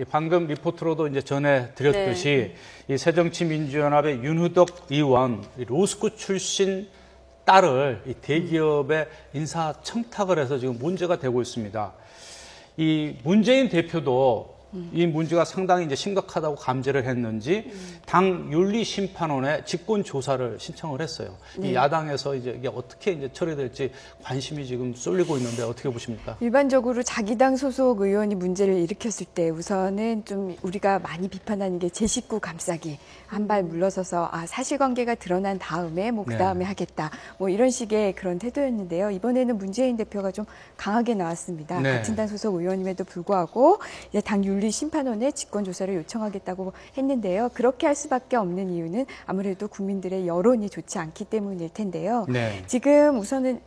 방금 리포트로도 이제 전해드렸듯이 이 새정치민주연합의 윤후덕 의원, 로스쿨 출신 딸을 이 대기업에 인사 청탁을 해서 지금 문제가 되고 있습니다. 이 문재인 대표도 이 문제가 상당히 이제 심각하다고 감지를 했는지 당 윤리심판원에 직권 조사를 신청을 했어요. 이 야당에서 이제 이게 어떻게 이제 처리될지 관심이 지금 쏠리고 있는데 어떻게 보십니까? 일반적으로 자기 당 소속 의원이 문제를 일으켰을 때 우선은 좀 우리가 많이 비판하는 게 제 식구 감싸기, 한 발 물러서서 사실관계가 드러난 다음에 뭐 그 다음에 하겠다, 뭐 이런 식의 그런 태도였는데요. 이번에는 문재인 대표가 좀 강하게 나왔습니다. 같은 당 소속 의원임에도 불구하고 이제 당 윤리심판원에 직권조사를 요청하겠다고 했는데요. 그렇게 할 수밖에 없는 이유는 아무래도 국민들의 여론이 좋지 않기 때문일 텐데요. 지금 우선은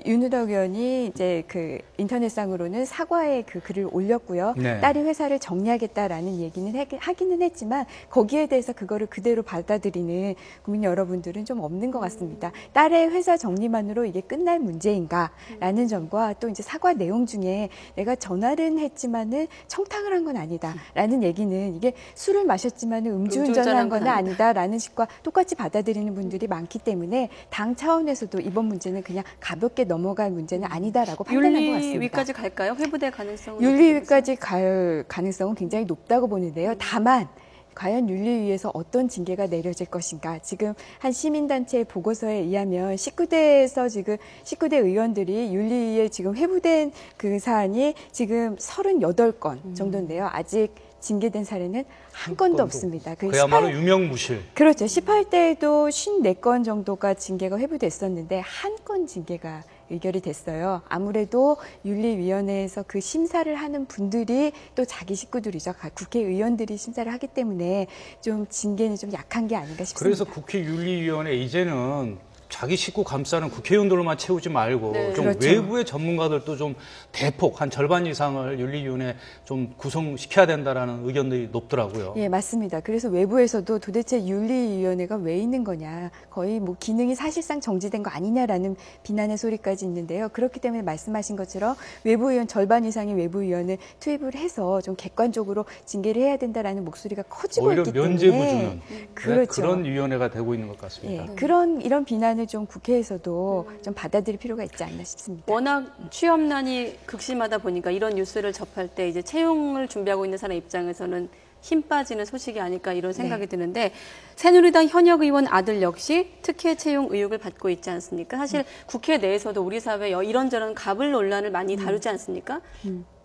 윤후덕 의원이 이제 그 인터넷상으로는 사과의 그 글을 올렸고요. 딸이 회사를 정리하겠다라는 얘기는 하기는 했지만 거기에 대해서 그거를 그대로 받아들이는 국민 여러분들은 좀 없는 것 같습니다. 딸의 회사 정리만으로 이게 끝날 문제인가라는 점과 또 이제 사과 내용 중에 내가 전화는 했지만은 청탁을 한 건 아니다라는 얘기는 이게 술을 마셨지만은 음주운전을 한 건 아니다라는 식과 똑같이 받아들이는 분들이 많기 때문에 당 차원에서도 이번 문제는 그냥 가볍게 넘어갈 문제는 아니다라고 판단한 것 같습니다. 윤리위까지 갈까요? 회부될 가능성은? 윤리위까지 갈 가능성은 굉장히 높다고 보는데요. 다만 과연 윤리위에서 어떤 징계가 내려질 것인가. 지금 한 시민단체의 보고서에 의하면 19대에서 지금 19대 의원들이 윤리위에 지금 회부된 그 사안이 지금 38건 정도인데요. 아직 징계된 사례는 한 건도 없습니다. 그야말로 유명무실. 그렇죠. 18대에도 54건 정도가 징계가 회부됐었는데 한 건 징계가 의결이 됐어요. 아무래도 윤리위원회에서 그 심사를 하는 분들이 또 자기 식구들이죠. 국회의원들이 심사를 하기 때문에 좀 징계는 좀 약한 게 아닌가 싶습니다. 그래서 국회윤리위원회 이제는 자기 식구 감싸는 국회의원들로만 채우지 말고 좀 외부의 전문가들도 좀 대폭 한 절반 이상을 윤리위원회 좀 구성시켜야 된다라는 의견들이 높더라고요. 예, 맞습니다. 그래서 외부에서도 도대체 윤리위원회가 왜 있는 거냐, 거의 뭐 기능이 사실상 정지된 거 아니냐라는 비난의 소리까지 있는데요. 그렇기 때문에 말씀하신 것처럼 외부위원 절반 이상의 외부위원을 투입을 해서 좀 객관적으로 징계를 해야 된다라는 목소리가 커지고 있기 때문에 오히려 면죄부주는 그렇죠. 그런 위원회가 되고 있는 것 같습니다. 예, 이런 비난을 좀 국회에서도 좀 받아들일 필요가 있지 않나 싶습니다. 워낙 취업난이 극심하다 보니까 이런 뉴스를 접할 때 이제 채용을 준비하고 있는 사람 입장에서는 힘 빠지는 소식이 아닐까 이런 생각이 드는데, 새누리당 현역 의원 아들 역시 특혜 채용 의혹을 받고 있지 않습니까? 사실 국회 내에서도 우리 사회 이런저런 갑을 논란을 많이 다루지 않습니까?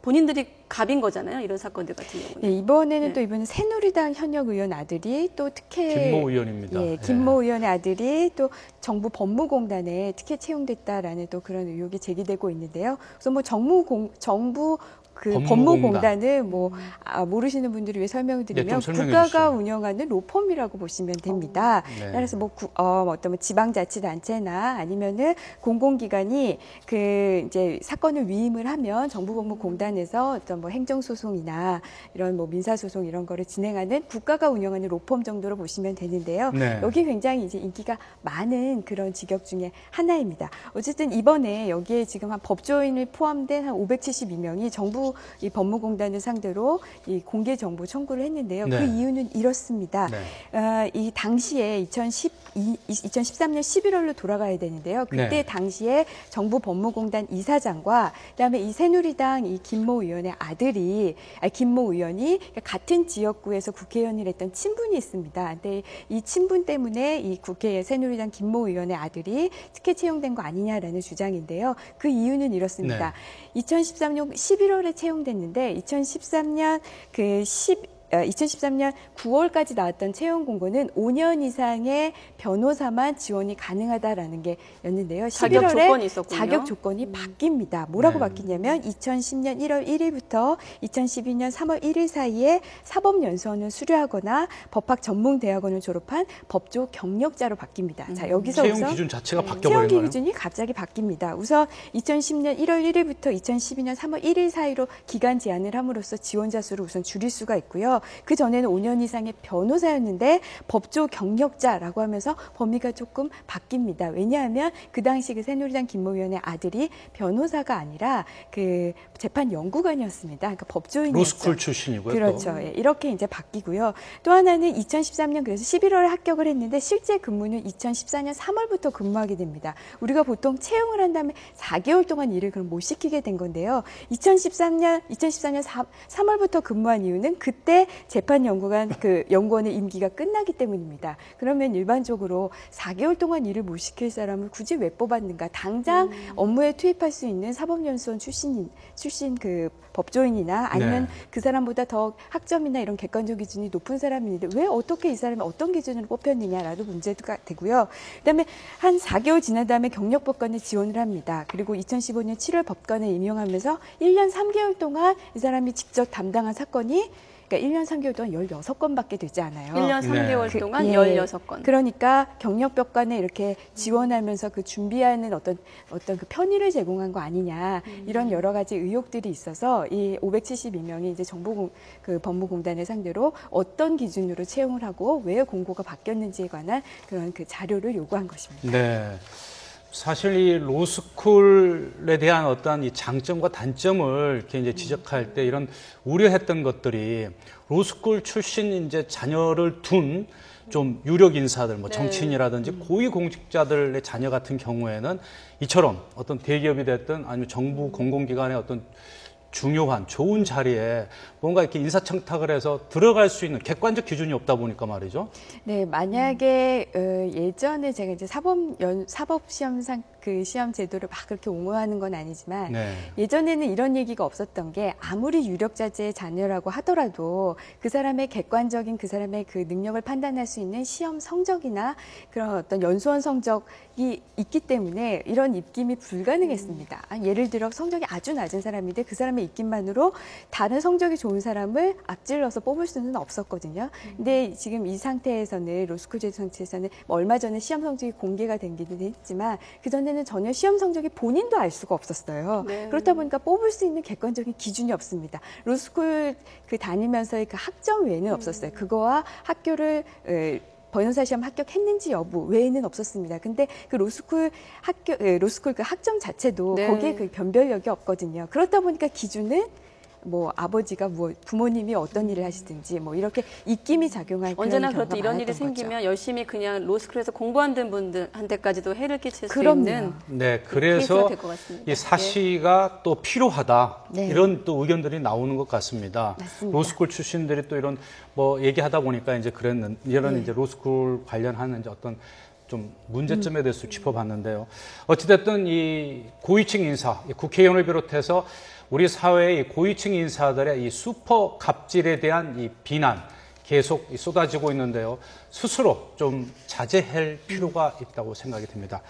본인들이 갑인 거잖아요. 이런 사건들 같은 경우는. 네, 이번에는 또 이번에 새누리당 현역 의원 아들이 또 특혜 김모 의원입니다. 예, 김모 의원의 아들이 또 정부 법무공단에 특혜 채용됐다라는 또 그런 의혹이 제기되고 있는데요. 그래서 뭐 정부 법무공단을 뭐 모르시는 분들을 위해 설명을 드리면 국가가 운영하는 로펌이라고 보시면 됩니다. 그래서 뭐 어떤 지방자치단체나 아니면은 공공기관이 그 이제 사건을 위임을 하면 정부법무공단에서 어떤 뭐 행정소송이나 이런 뭐 민사소송 이런 거를 진행하는 국가가 운영하는 로펌 정도로 보시면 되는데요. 여기 굉장히 이제 인기가 많은 그런 직역 중에 하나입니다. 어쨌든 이번에 여기에 지금 한 법조인을 포함된 한 572명이 정부 이 법무공단을 상대로 이 공개 정보 청구를 했는데요. 그 이유는 이렇습니다. 이 당시에 2013년 11월로 돌아가야 되는데요. 그때 당시에 정부 법무공단 이사장과 그다음에 이 새누리당 이 김모 의원의 김모 의원이 같은 지역구에서 국회의원을 했던 친분이 있습니다. 근데 이 친분 때문에 이 국회에 새누리당 김모 의원의 아들이 특혜 채용된 거 아니냐라는 주장인데요. 그 이유는 이렇습니다. 2013년 11월에 채용됐는데 2013년 9월까지 나왔던 채용 공고는 5년 이상의 변호사만 지원이 가능하다라는 게 였는데요. 11월에 자격 조건이 바뀝니다. 뭐라고 바뀌냐면 2010년 1월 1일부터 2012년 3월 1일 사이에 사법연수원을 수료하거나 법학전문대학원을 졸업한 법조 경력자로 바뀝니다. 자, 여기서 채용 우선 기준 자체가 바뀌어버린 채용 기준이 갑자기 바뀝니다. 우선 2010년 1월 1일부터 2012년 3월 1일 사이로 기간 제한을 함으로써 지원자 수를 우선 줄일 수가 있고요. 되고요. 그 전에는 5년 이상의 변호사였는데 법조 경력자라고 하면서 범위가 조금 바뀝니다. 왜냐하면 그 당시 그 새누리당 김모 의원의 아들이 변호사가 아니라 그 재판 연구관이었습니다. 그러니까 법조인이었죠. 로스쿨 출신이고요. 그렇죠. 또. 예, 이렇게 이제 바뀌고요. 또 하나는 2013년 그래서 11월에 합격을 했는데 실제 근무는 2014년 3월부터 근무하게 됩니다. 우리가 보통 채용을 한 다음에 4개월 동안 일을 그럼 못 시키게 된 건데요. 2014년 3월부터 근무한 이유는 그때 재판연구관 그 연구원의 임기가 끝나기 때문입니다. 그러면 일반적으로 4개월 동안 일을 못 시킬 사람을 굳이 왜 뽑았는가? 당장 업무에 투입할 수 있는 사법연수원 출신 그 법조인이나 아니면 네. 그 사람보다 더 학점이나 이런 객관적 기준이 높은 사람인데 왜 어떻게 이 사람이 어떤 기준으로 뽑혔느냐라도 문제가 되고요. 그다음에 한 4개월 지난 다음에 경력법관에 지원을 합니다. 그리고 2015년 7월 법관에 임용하면서 1년 3개월 동안 이 사람이 직접 담당한 사건이 그러니까 1년 3개월 동안 16건밖에 되지 않아요. 1년 3개월 그, 동안 예. 16건. 그러니까 경력법관에 이렇게 지원하면서 그 준비하는 어떤 그 편의를 제공한 거 아니냐 이런 여러 가지 의혹들이 있어서 이 572명이 이제 그 법무공단을 상대로 어떤 기준으로 채용을 하고 왜 공고가 바뀌었는지에 관한 그런 그 자료를 요구한 것입니다. 네. 사실 이 로스쿨에 대한 어떤 이 장점과 단점을 이렇게 이제 지적할 때 이런 우려했던 것들이 로스쿨 출신 이제 자녀를 둔 좀 유력 인사들, 뭐 정치인이라든지 고위공직자들의 자녀 같은 경우에는 이처럼 어떤 대기업이 됐든 아니면 정부 공공기관의 어떤 중요한 좋은 자리에 뭔가 이렇게 인사청탁을 해서 들어갈 수 있는 객관적 기준이 없다 보니까 말이죠. 네, 만약에 예전에 제가 이제 사법시험상 그 시험 제도를 막 그렇게 옹호하는 건 아니지만 네. 예전에는 이런 얘기가 없었던 게 아무리 유력자제의 자녀라고 하더라도 그 사람의 객관적인 그 사람의 그 능력을 판단할 수 있는 시험 성적이나 그런 어떤 연수원 성적이 있기 때문에 이런 입김이 불가능했습니다. 예를 들어 성적이 아주 낮은 사람인데 그 사람의 입김만으로 다른 성적이 좋은 사람을 앞질러서 뽑을 수는 없었거든요. 근데 지금 이 상태에서는 로스쿨 제도 상태에서는 뭐 얼마 전에 시험 성적이 공개가 되기는 했지만 그 전에는 전혀 시험 성적이 본인도 알 수가 없었어요. 네. 그렇다 보니까 뽑을 수 있는 객관적인 기준이 없습니다. 로스쿨 그 다니면서의 그 학점 외에는 없었어요. 그거와 학교를 변호사 시험 합격했는지 여부 외에는 없었습니다. 근데 그 로스쿨 그 학점 자체도 네. 거기에 그 변별력이 없거든요. 그렇다 보니까 기준은 뭐 아버지가 부모님이 어떤 일을 하시든지 뭐 이렇게 입김이 작용할 언제나 그런 그렇듯 경우가 이런 일이 많았던 생기면 거죠. 열심히 그냥 로스쿨에서 공부한 분들한테까지도 해를 끼칠 수 그럼요. 있는 네, 케이스가 그래서 될 것 같습니다. 이 사시가 또 필요하다 네. 이런 또 의견들이 나오는 것 같습니다. 맞습니다. 로스쿨 출신들이 또 이런 뭐 얘기하다 보니까 이제 이런 네. 이제 로스쿨 관련하는 이제 어떤 좀 문제점에 대해서 짚어봤는데요. 어찌됐든 이 고위층 인사, 이 국회의원을 비롯해서 우리 사회의 고위층 인사들의 이 슈퍼 갑질에 대한 이 비난 계속 쏟아지고 있는데요. 스스로 좀 자제할 필요가 있다고 생각이 듭니다.